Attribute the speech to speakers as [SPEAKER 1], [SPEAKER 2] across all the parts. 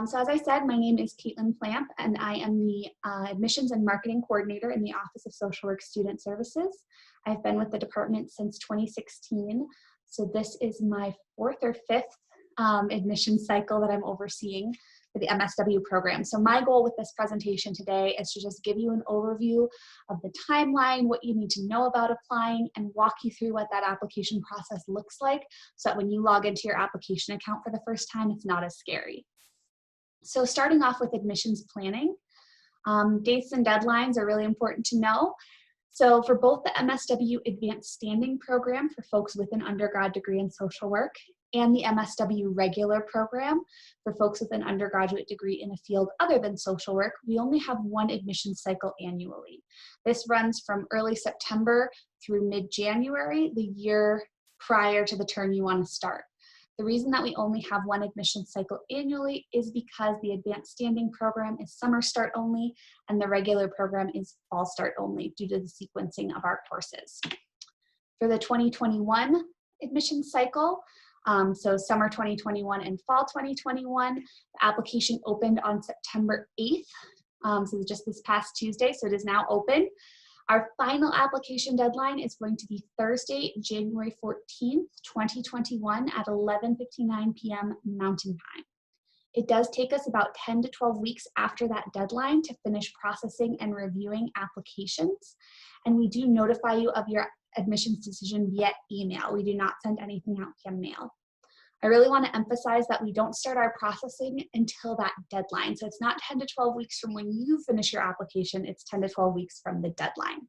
[SPEAKER 1] So as I said, my name is Caitlin Plamp, and I am the Admissions and Marketing Coordinator in the Office of Social Work Student Services. I've been with the department since 2016, so this is my fourth or fifth admission cycle that I'm overseeing for the MSW program. So my goal with this presentation today is to just give you an overview of the timeline, what you need to know about applying, and walk you through what that application process looks like so that when you log into your application account for the first time, it's not as scary. So starting off with admissions planning, dates and deadlines are really important to know. So for both the MSW Advanced Standing Program for folks with an undergrad degree in social work and the MSW Regular Program for folks with an undergraduate degree in a field other than social work, we only have one admission cycle annually. This runs from early September through mid-January, the year prior to the term you want to start. The reason that we only have one admission cycle annually is because the Advanced Standing Program is summer start only and the regular program is fall start only due to the sequencing of our courses. For the 2021 admission cycle, so summer 2021 and fall 2021, the application opened on September 8th, so just this past Tuesday, so it is now open. Our final application deadline is going to be Thursday, January 14th, 2021 at 11:59 p.m. Mountain Time. It does take us about 10 to 12 weeks after that deadline to finish processing and reviewing applications. And we do notify you of your admissions decision via email. We do not send anything out via mail. I really want to emphasize that we don't start our processing until that deadline. So it's not 10 to 12 weeks from when you finish your application, it's 10 to 12 weeks from the deadline.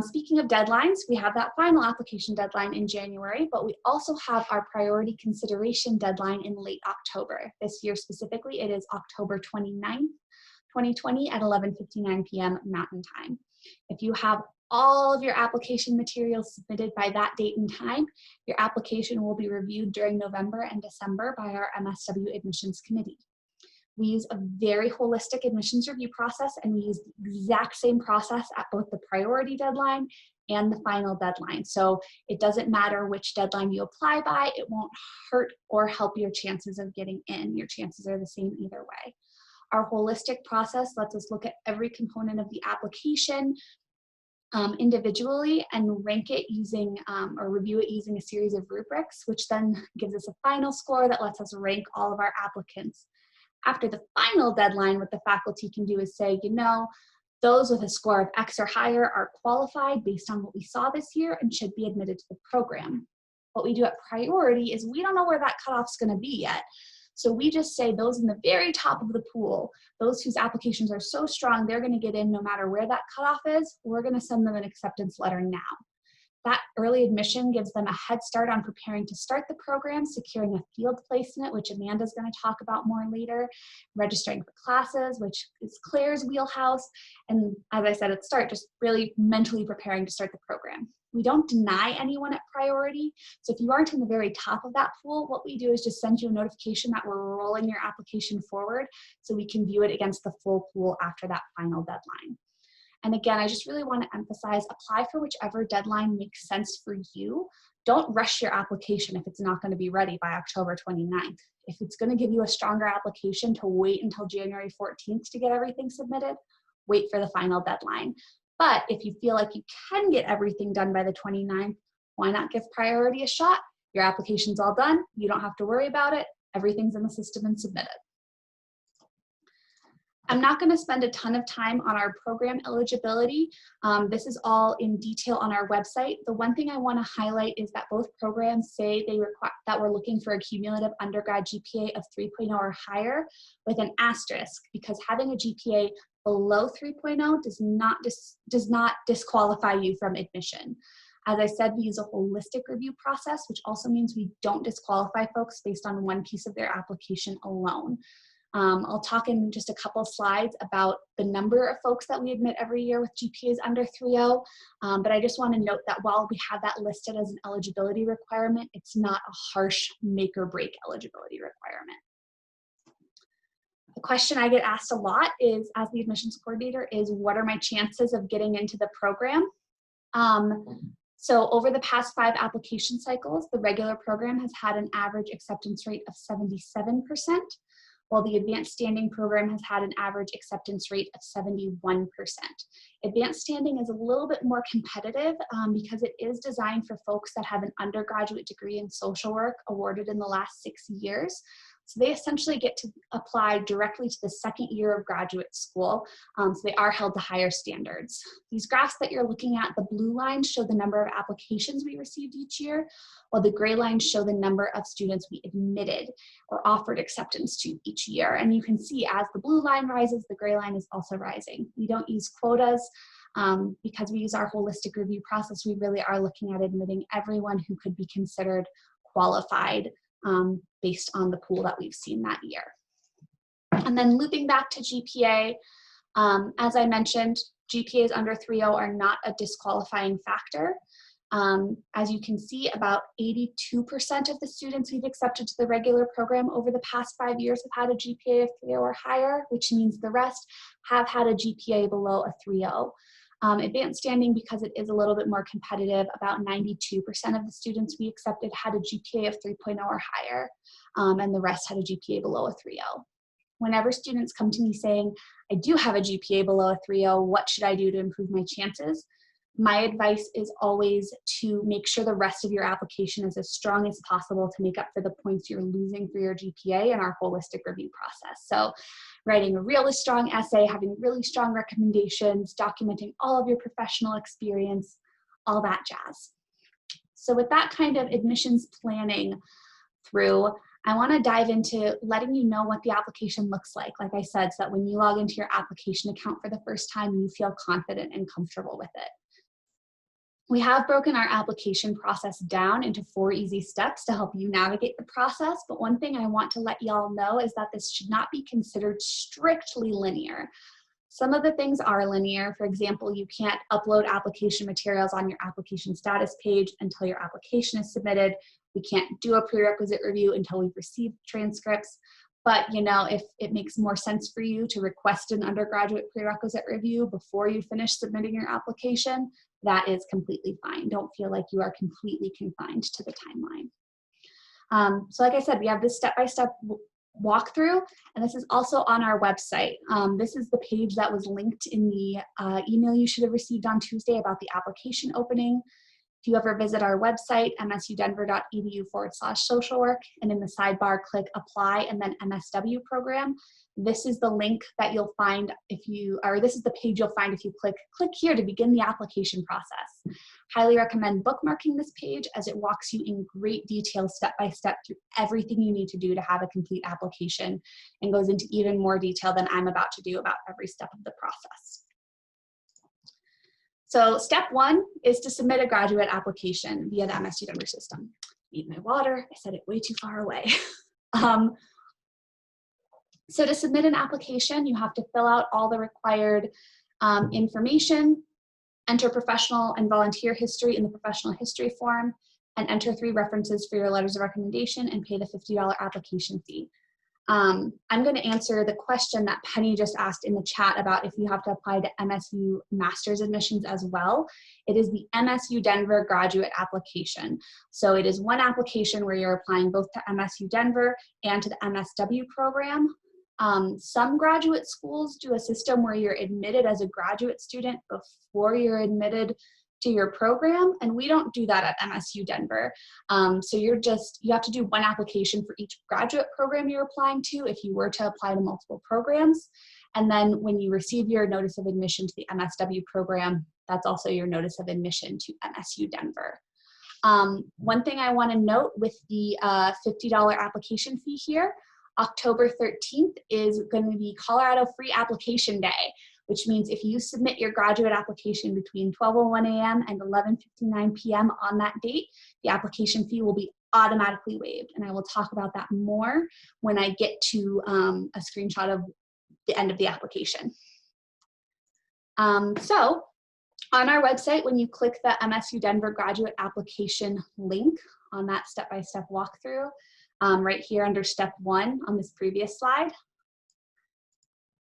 [SPEAKER 1] Speaking of deadlines, we have that final application deadline in January, but we also have our priority consideration deadline in late October. This year specifically, it is October 29th, 2020 at 11:59 p.m. Mountain Time. If you have all of your application materials submitted by that date and time, your application will be reviewed during November and December by our MSW Admissions Committee. We use a very holistic admissions review process, and we use the exact same process at both the priority deadline and the final deadline. So it doesn't matter which deadline you apply by, it won't hurt or help your chances of getting in. Your chances are the same either way. Our holistic process lets us look at every component of the application individually and rank it using or review it using a series of rubrics, which then gives us a final score that lets us rank all of our applicants. After the final deadline, what the faculty can do is say, you know, those with a score of X or higher are qualified based on what we saw this year and should be admitted to the program. What we do at priority is we don't know where that cutoff's going to be yet. So we just say those in the very top of the pool, those whose applications are so strong, they're going to get in no matter where that cutoff is, we're going to send them an acceptance letter now. That early admission gives them a head start on preparing to start the program, securing a field placement, which Amanda's going to talk about more later, registering for classes, which is Claire's wheelhouse, and as I said at the start, just really mentally preparing to start the program. We don't deny anyone at priority, so if you aren't in the very top of that pool, what we do is just send you a notification that we're rolling your application forward so we can view it against the full pool after that final deadline. And again, I just really want to emphasize, apply for whichever deadline makes sense for you. Don't rush your application if it's not going to be ready by October 29th. If it's going to give you a stronger application to wait until January 14th to get everything submitted, wait for the final deadline. But if you feel like you can get everything done by the 29th, why not give priority a shot? Your application's all done. You don't have to worry about it. Everything's in the system and submitted. I'm not going to spend a ton of time on our program eligibility. This is all in detail on our website. The one thing I want to highlight is that both programs say they require that we're looking for a cumulative undergrad GPA of 3.0 or higher with an asterisk, because having a GPA below 3.0 does not disqualify you from admission. As I said, we use a holistic review process, which also means we don't disqualify folks based on one piece of their application alone. I'll talk in just a couple slides about the number of folks that we admit every year with GPAs under 3.0, but I just want to note that while we have that listed as an eligibility requirement, it's not a harsh make or break eligibility requirement. A question I get asked a lot is, as the admissions coordinator, is what are my chances of getting into the program? So over the past 5 application cycles, the regular program has had an average acceptance rate of 77%. while the advanced standing program has had an average acceptance rate of 71%. Advanced standing is a little bit more competitive because it is designed for folks that have an undergraduate degree in social work awarded in the last 6 years. So they essentially get to apply directly to the second year of graduate school. So they are held to higher standards. These graphs that you're looking at, the blue lines show the number of applications we received each year, while the gray lines show the number of students we admitted or offered acceptance to each year. And you can see as the blue line rises, the gray line is also rising. We don't use quotas because we use our holistic review process. We really are looking at admitting everyone who could be considered qualified based on the pool that we've seen that year. And then looping back to GPA, as I mentioned, GPAs under 3.0 are not a disqualifying factor. As you can see, about 82% of the students we've accepted to the regular program over the past 5 years have had a GPA of 3.0 or higher, which means the rest have had a GPA below a 3.0. Advanced standing, because it is a little bit more competitive, about 92% of the students we accepted had a GPA of 3.0 or higher, and the rest had a GPA below a 3.0. Whenever students come to me saying, I do have a GPA below a 3.0, what should I do to improve my chances? My advice is always to make sure the rest of your application is as strong as possible to make up for the points you're losing for your GPA in our holistic review process. So writing a really strong essay, having really strong recommendations, documenting all of your professional experience, all that jazz. So with that kind of admissions planning through, I want to dive into letting you know what the application looks like I said, so that when you log into your application account for the first time, you feel confident and comfortable with it. We have broken our application process down into 4 easy steps to help you navigate the process, but one thing I want to let y'all know is that this should not be considered strictly linear. Some of the things are linear. For example, you can't upload application materials on your application status page until your application is submitted. We can't do a prerequisite review until we've received transcripts. But you know, if it makes more sense for you to request an undergraduate prerequisite review before you finish submitting your application, that is completely fine. Don't feel like you are completely confined to the timeline. So like I said, we have this step-by-step walkthrough, and this is also on our website. This is the page that was linked in the email you should have received on Tuesday about the application opening. If you ever visit our website, msudenver.edu/social work, and in the sidebar, click apply and then MSW program. This is the link that you'll find this is the page you'll find if you click here to begin the application process. Highly recommend bookmarking this page as it walks you in great detail step by step through everything you need to do to have a complete application and goes into even more detail than I'm about to do about every step of the process. So step 1 is to submit a graduate application via the MSU Denver system. Need my water, I said it way too far away. So to submit an application, you have to fill out all the required information, enter professional and volunteer history in the professional history form, and enter 3 references for your letters of recommendation and pay the $50 application fee. I'm going to answer the question that Penny just asked in the chat about if you have to apply to MSU master's admissions as well. It is the MSU Denver graduate application. So it is one application where you're applying both to MSU Denver and to the MSW program. Some graduate schools do a system where you're admitted as a graduate student before you're admitted to your program, and we don't do that at MSU Denver. So you have to do one application for each graduate program you're applying to if you were to apply to multiple programs. And then when you receive your notice of admission to the MSW program, that's also your notice of admission to MSU Denver. One thing I want to note with the $50 application fee here, October 13th is going to be Colorado Free Application Day, which means if you submit your graduate application between 12:01 a.m. and 11:59 p.m. on that date, the application fee will be automatically waived. And I will talk about that more when I get to a screenshot of the end of the application. So on our website, when you click the MSU Denver graduate application link on that step-by-step walkthrough, right here under step 1 on this previous slide,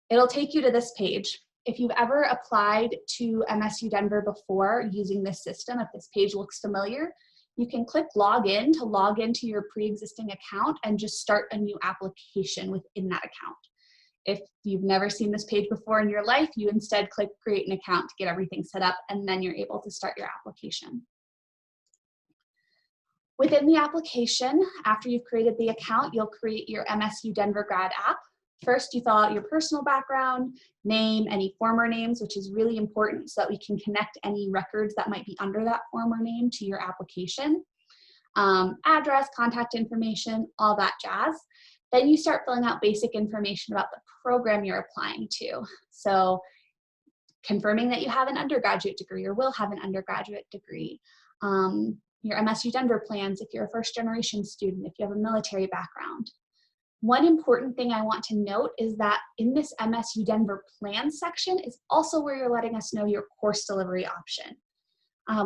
[SPEAKER 1] it'll take you to this page. If you've ever applied to MSU Denver before using this system, if this page looks familiar, you can click login to log into your pre-existing account and just start a new application within that account. If you've never seen this page before in your life, you instead click create an account to get everything set up, and then you're able to start your application. Within the application, after you've created the account, you'll create your MSU Denver Grad app. First, you fill out your personal background, name, any former names, which is really important so that we can connect any records that might be under that former name to your application. Address, contact information, all that jazz. Then you start filling out basic information about the program you're applying to. So confirming that you have an undergraduate degree or will have an undergraduate degree. Your MSU Denver plans if you're a first-generation student, if you have a military background. One important thing I want to note is that in this MSU Denver plans section is also where you're letting us know your course delivery option.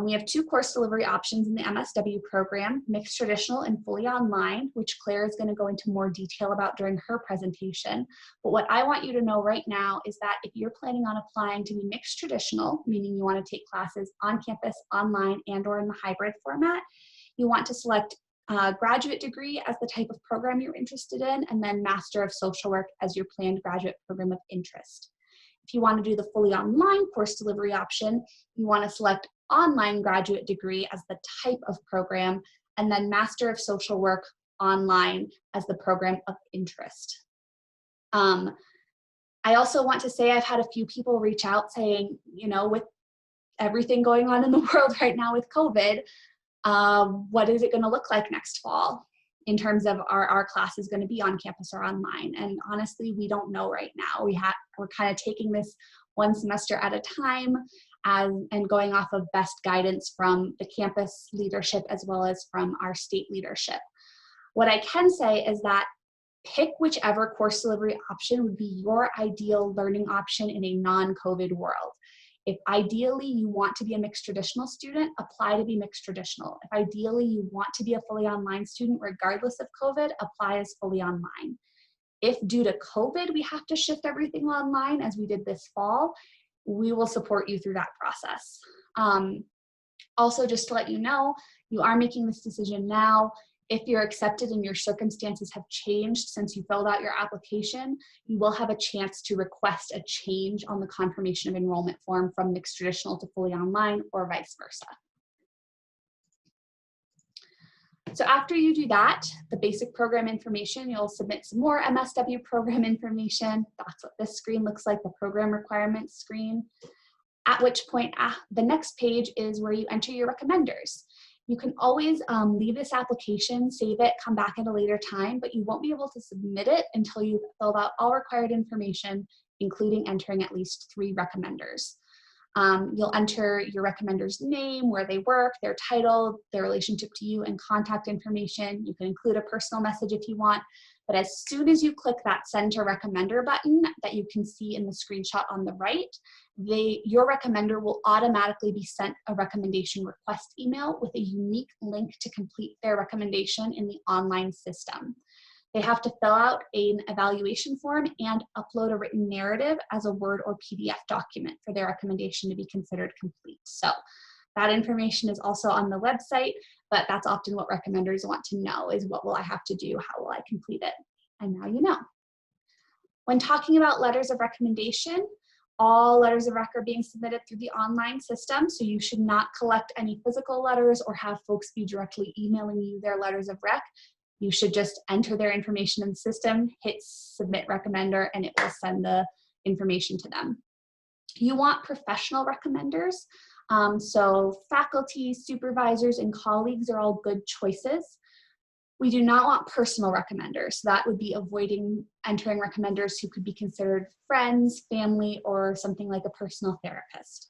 [SPEAKER 1] We have 2 course delivery options in the MSW program, mixed traditional and fully online, which Claire is going to go into more detail about during her presentation. But what I want you to know right now is that if you're planning on applying to be mixed traditional, meaning you want to take classes on campus, online, and/or in the hybrid format, you want to select graduate degree as the type of program you're interested in, and then Master of Social Work as your planned graduate program of interest. If you want to do the fully online course delivery option, you want to select online graduate degree as the type of program, and then Master of Social Work online as the program of interest. I also want to say I've had a few people reach out saying, you know, with everything going on in the world right now with COVID, what is it going to look like next fall in terms of our classes going to be on campus or online? And honestly, we don't know right now. We're kind of taking this one semester at a time and going off of best guidance from the campus leadership as well as from our state leadership. What I can say is that pick whichever course delivery option would be your ideal learning option in a non-COVID world. If ideally you want to be a mixed traditional student, apply to be mixed traditional. If ideally you want to be a fully online student regardless of COVID, apply as fully online. If due to COVID we have to shift everything online as we did this fall, we will support you through that process. Also, just to let you know, you are making this decision now. If you're accepted and your circumstances have changed since you filled out your application, you will have a chance to request a change on the confirmation of enrollment form from mixed traditional to fully online or vice versa. So after you do that, the basic program information, you'll submit some more MSW program information. That's what this screen looks like, the program requirements screen. At which point, the next page is where you enter your recommenders. You can always leave this application, save it, come back at a later time, but you won't be able to submit it until you've filled out all required information, including entering at least 3 recommenders. You'll enter your recommender's name, where they work, their title, their relationship to you, and contact information. You can include a personal message if you want, but as soon as you click that Send to Recommender button that you can see in the screenshot on the right, your recommender will automatically be sent a recommendation request email with a unique link to complete their recommendation in the online system. They have to fill out an evaluation form and upload a written narrative as a Word or PDF document for their recommendation to be considered complete. So that information is also on the website, but that's often what recommenders want to know is what will I have to do? How will I complete it? And now you know. When talking about letters of recommendation, all letters of rec are being submitted through the online system, so you should not collect any physical letters or have folks be directly emailing you their letters of rec. You should just enter their information in the system, hit submit recommender, and it will send the information to them. You want professional recommenders. So faculty, supervisors, and colleagues are all good choices. We do not want personal recommenders. So that would be avoiding entering recommenders who could be considered friends, family, or something like a personal therapist.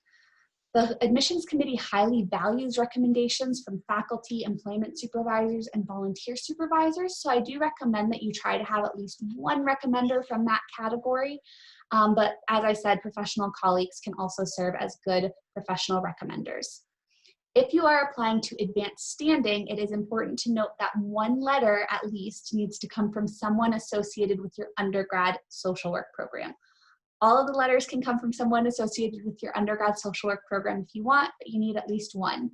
[SPEAKER 1] The admissions committee highly values recommendations from faculty, employment supervisors, and volunteer supervisors. So I do recommend that you try to have at least one recommender from that category. But as I said, professional colleagues can also serve as good professional recommenders. If you are applying to advanced standing, it is important to note that one letter at least needs to come from someone associated with your undergrad social work program. All of the letters can come from someone associated with your undergrad social work program if you want, but you need at least one.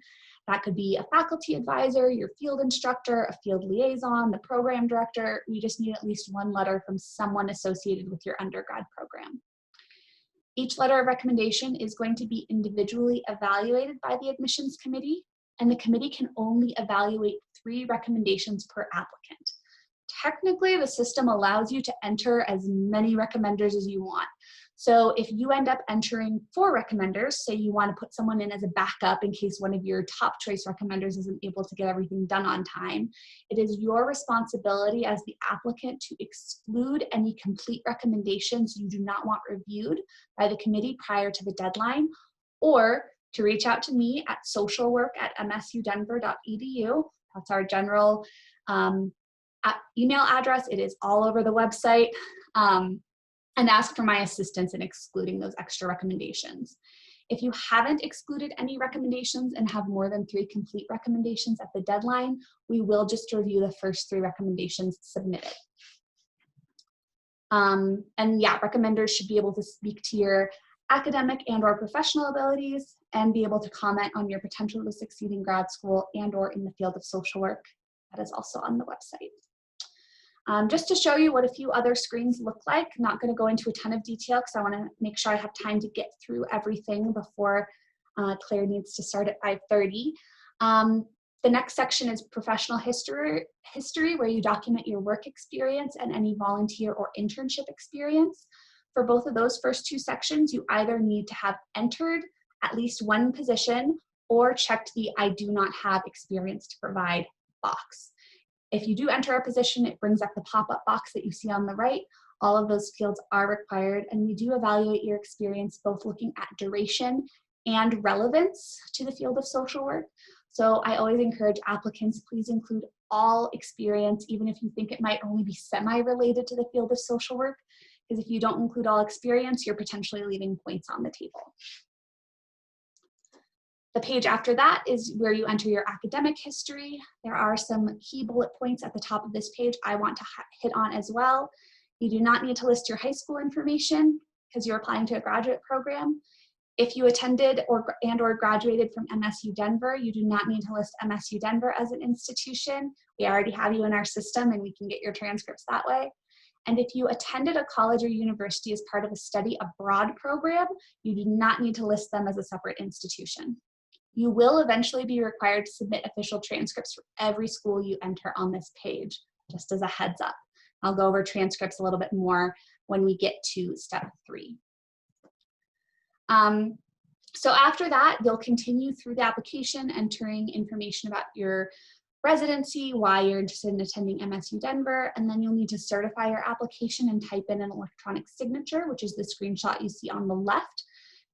[SPEAKER 1] That could be a faculty advisor, your field instructor, a field liaison, the program director. We just need at least one letter from someone associated with your undergrad program. Each letter of recommendation is going to be individually evaluated by the admissions committee, and the committee can only evaluate 3 recommendations per applicant. Technically, the system allows you to enter as many recommenders as you want. So if you end up entering 4 recommenders, say you want to put someone in as a backup in case one of your top choice recommenders isn't able to get everything done on time, it is your responsibility as the applicant to exclude any complete recommendations you do not want reviewed by the committee prior to the deadline, or to reach out to me at socialwork@msudenver.edu. That's our general email address. It is all over the website. And ask for my assistance in excluding those extra recommendations. If you haven't excluded any recommendations and have more than 3 complete recommendations at the deadline, we will just review the first 3 recommendations submitted. And yeah, recommenders should be able to speak to your academic and/or professional abilities and be able to comment on your potential to succeed in grad school and/or in the field of social work. That is also on the website. Just to show you what a few other screens look like, I'm not going to go into a ton of detail because I want to make sure I have time to get through everything before Claire needs to start at 5:30. The next section is professional history, where you document your work experience and any volunteer or internship experience. For both of those first 2 sections, you either need to have entered at least 1 position or checked the I do not have experience to provide box. If you do enter a position, it brings up the pop-up box that you see on the right. All of those fields are required, and we do evaluate your experience both looking at duration and relevance to the field of social work. So I always encourage applicants, please include all experience, even if you think it might only be semi-related to the field of social work, because if you don't include all experience, you're potentially leaving points on the table. The page after that is where you enter your academic history. There are some key bullet points at the top of this page I want to hit on as well. You do not need to list your high school information because you're applying to a graduate program. If you attended or graduated from MSU Denver, you do not need to list MSU Denver as an institution. We already have you in our system and we can get your transcripts that way. And if you attended a college or university as part of a study abroad program, you do not need to list them as a separate institution. You will eventually be required to submit official transcripts for every school you enter on this page, just as a heads up. I'll go over transcripts a little bit more when we get to step 3. So after that, you'll continue through the application, entering information about your residency, why you're interested in attending MSU Denver, and then you'll need to certify your application and type in an electronic signature, which is the screenshot you see on the left.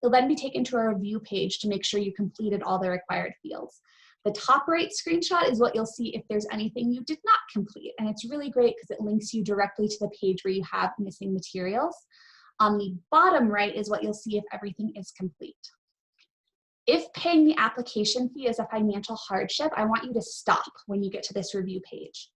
[SPEAKER 1] You'll then be taken to a review page to make sure you completed all the required fields. The top right screenshot is what you'll see if there's anything you did not complete, and it's really great because it links you directly to the page where you have missing materials. On the bottom right is what you'll see if everything is complete. If paying the application fee is a financial hardship, I want you to stop when you get to this review page.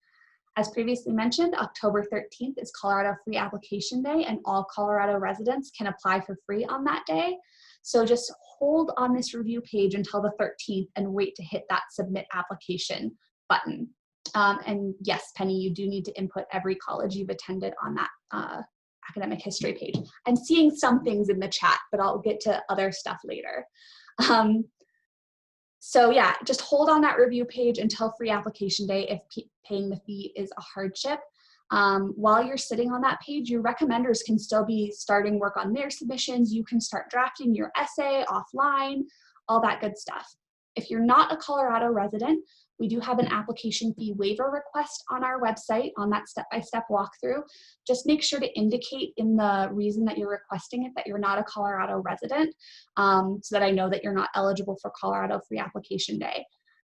[SPEAKER 1] As previously mentioned, October 13th is Colorado Free Application Day, and all Colorado residents can apply for free on that day. So just hold on this review page until the 13th and wait to hit that submit application button. And yes, Penny, you do need to input every college you've attended on that academic history page. I'm seeing some things in the chat, but I'll get to other stuff later. So yeah, just hold on that review page until free application day if paying the fee is a hardship. While you're sitting on that page, your recommenders can still be starting work on their submissions. You can start drafting your essay offline, all that good stuff. If you're not a Colorado resident, we do have an application fee waiver request on our website on that step-by-step walkthrough. Just make sure to indicate in the reason that you're requesting it that you're not a Colorado resident, so that I know that you're not eligible for Colorado Free Application Day.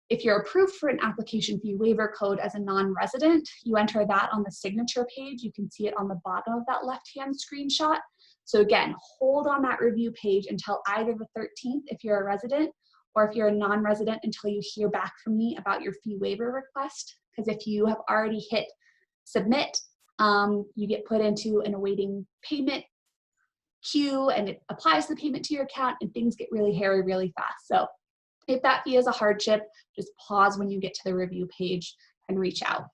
[SPEAKER 1] If you're approved for an application fee waiver code as a non-resident, you enter that on the signature page. You can see it on the bottom of that left-hand screenshot. So again, hold on that review page until either the 13th if you're a resident, or if you're a non-resident until you hear back from me about your fee waiver request. Because if you have already hit submit, you get put into an awaiting payment queue and it applies the payment to your account and things get really hairy really fast. So If that fee is a hardship, just pause when you get to the review page and reach out.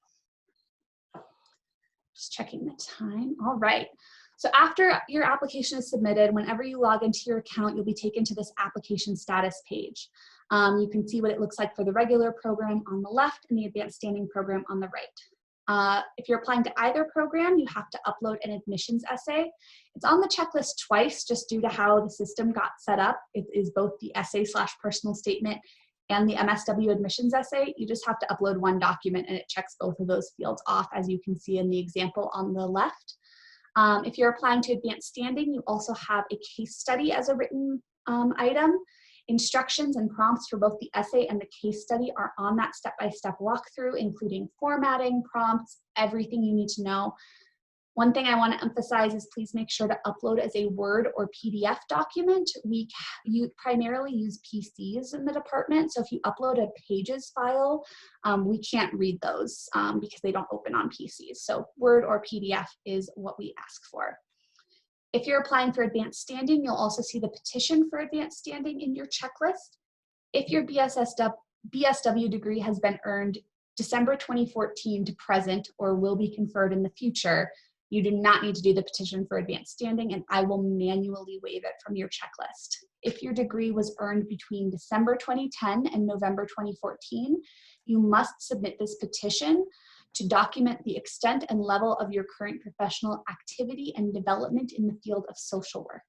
[SPEAKER 1] Just checking the time. All right. So after your application is submitted, whenever you log into your account, you'll be taken to this application status page. You can see what it looks like for the regular program on the left and the advanced standing program on the right. If you're applying to either program, you have to upload an admissions essay. It's on the checklist twice just due to how the system got set up. It is both the essay/personal statement and the MSW admissions essay. You just have to upload one document and it checks both of those fields off, as you can see in the example on the left. If you're applying to advanced standing, you also have a case study as a written item. Instructions and prompts for both the essay and the case study are on that step-by-step walkthrough, including formatting, prompts, everything you need to know. One thing I want to emphasize is please make sure to upload as a Word or PDF document. You primarily use PCs in the department, so if you upload a Pages file, we can't read those because they don't open on PCs. So Word or PDF is what we ask for. If you're applying for advanced standing, you'll also see the petition for advanced standing in your checklist. If your BSW degree has been earned December 2014 to present or will be conferred in the future, you do not need to do the petition for advanced standing, and I will manually waive it from your checklist. If your degree was earned between December 2010 and November 2014, you must submit this petition to document the extent and level of your current professional activity and development in the field of social work.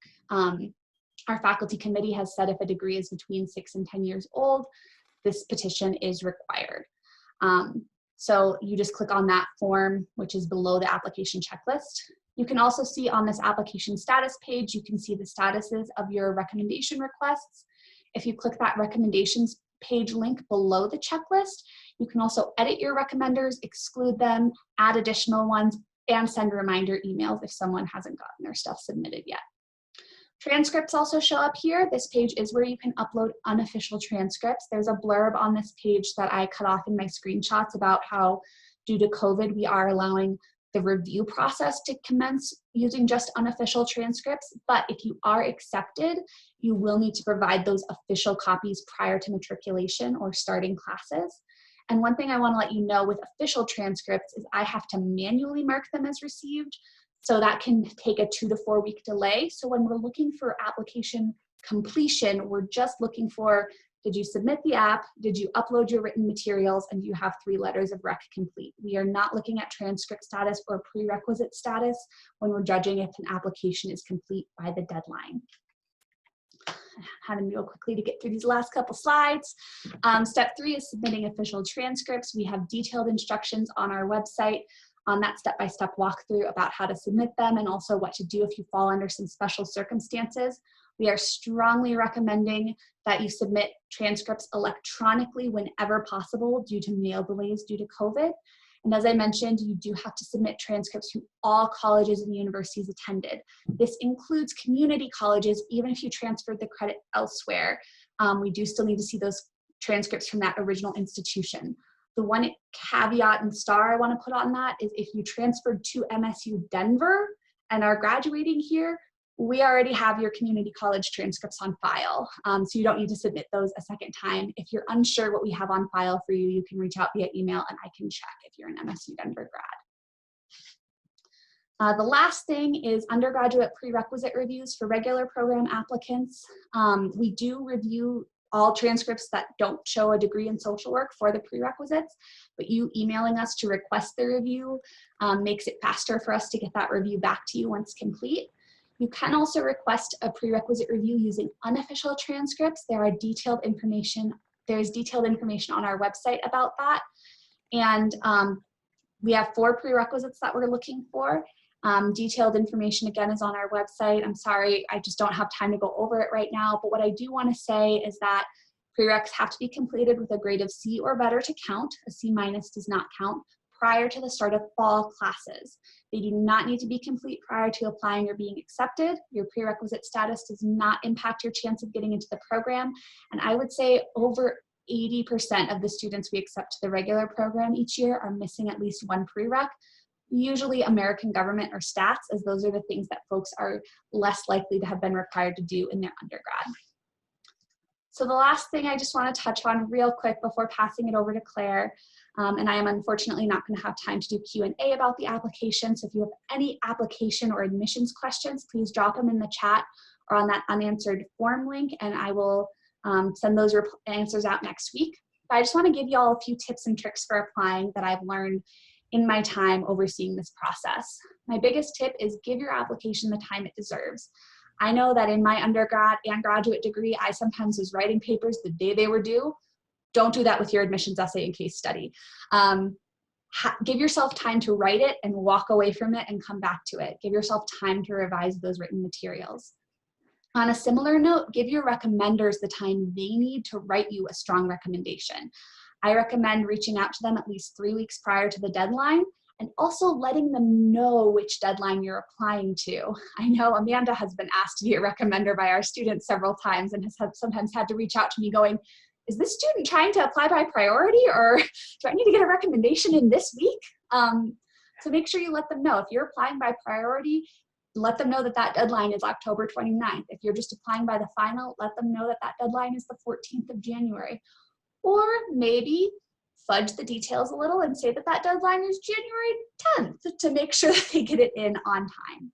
[SPEAKER 1] Our faculty committee has said if a degree is between 6 and 10 years old, this petition is required. So you just click on that form, which is below the application checklist. You can also see on this application status page, you can see the statuses of your recommendation requests. If you click that recommendations page link below the checklist, you can also edit your recommenders, exclude them, add additional ones, and send reminder emails if someone hasn't gotten their stuff submitted yet. Transcripts also show up here. This page is where you can upload unofficial transcripts. There's a blurb on this page that I cut off in my screenshots about how, due to COVID, we are allowing the review process to commence using just unofficial transcripts. But if you are accepted, you will need to provide those official copies prior to matriculation or starting classes. And one thing I want to let you know with official transcripts is I have to manually mark them as received. So that can take a 2 to 4 week delay. So when we're looking for application completion, we're just looking for, did you submit the app? Did you upload your written materials? And do you have 3 letters of rec complete? We are not looking at transcript status or prerequisite status when we're judging if an application is complete by the deadline. Having to go quickly to get through these last couple slides. Step 3 is submitting official transcripts. We have detailed instructions on our website on that step-by-step walkthrough about how to submit them and also what to do if you fall under some special circumstances. We are strongly recommending that you submit transcripts electronically whenever possible due to mail delays due to COVID. And as I mentioned, you do have to submit transcripts from all colleges and universities attended. This includes community colleges, even if you transferred the credit elsewhere. We do still need to see those transcripts from that original institution. The one caveat and star I want to put on that is if you transferred to MSU Denver and are graduating here, we already have your community college transcripts on file. So you don't need to submit those a second time. If you're unsure what we have on file for you, you can reach out via email and I can check if you're an MSU Denver grad. The last thing is undergraduate prerequisite reviews for regular program applicants. We do review all transcripts that don't show a degree in social work for the prerequisites, but you emailing us to request the review makes it faster for us to get that review back to you once complete. You can also request a prerequisite review using unofficial transcripts. There's detailed information on our website about that. And we have 4 prerequisites that we're looking for. Detailed information again is on our website. I'm sorry, I just don't have time to go over it right now, but what I do want to say is that prereqs have to be completed with a grade of C or better to count. A C- does not count prior to the start of fall classes. They do not need to be complete prior to applying or being accepted. Your prerequisite status does not impact your chance of getting into the program. And I would say over 80% of the students we accept to the regular program each year are missing at least one prereq. Usually American government or stats, as those are the things that folks are less likely to have been required to do in their undergrad. So the last thing I just want to touch on real quick before passing it over to Claire, and I am unfortunately not going to have time to do Q&A about the application, so if you have any application or admissions questions, please drop them in the chat or on that unanswered form link, and I will send those answers out next week. But I just want to give you all a few tips and tricks for applying that I've learned in my time overseeing this process. My biggest tip is give your application the time it deserves. I know that in my undergrad and graduate degree, I sometimes was writing papers the day they were due. Don't do that with your admissions essay and case study. Give yourself time to write it and walk away from it and come back to it. Give yourself time to revise those written materials. On a similar note, give your recommenders the time they need to write you a strong recommendation. I recommend reaching out to them at least 3 weeks prior to the deadline and also letting them know which deadline you're applying to. I know Amanda has been asked to be a recommender by our students several times and has sometimes had to reach out to me going, is this student trying to apply by priority, or do I need to get a recommendation in this week? So make sure you let them know. If you're applying by priority, let them know that that deadline is October 29th. If you're just applying by the final, let them know that that deadline is the 14th of January. Or maybe fudge the details a little and say that that deadline is January 10th to make sure that they get it in on time.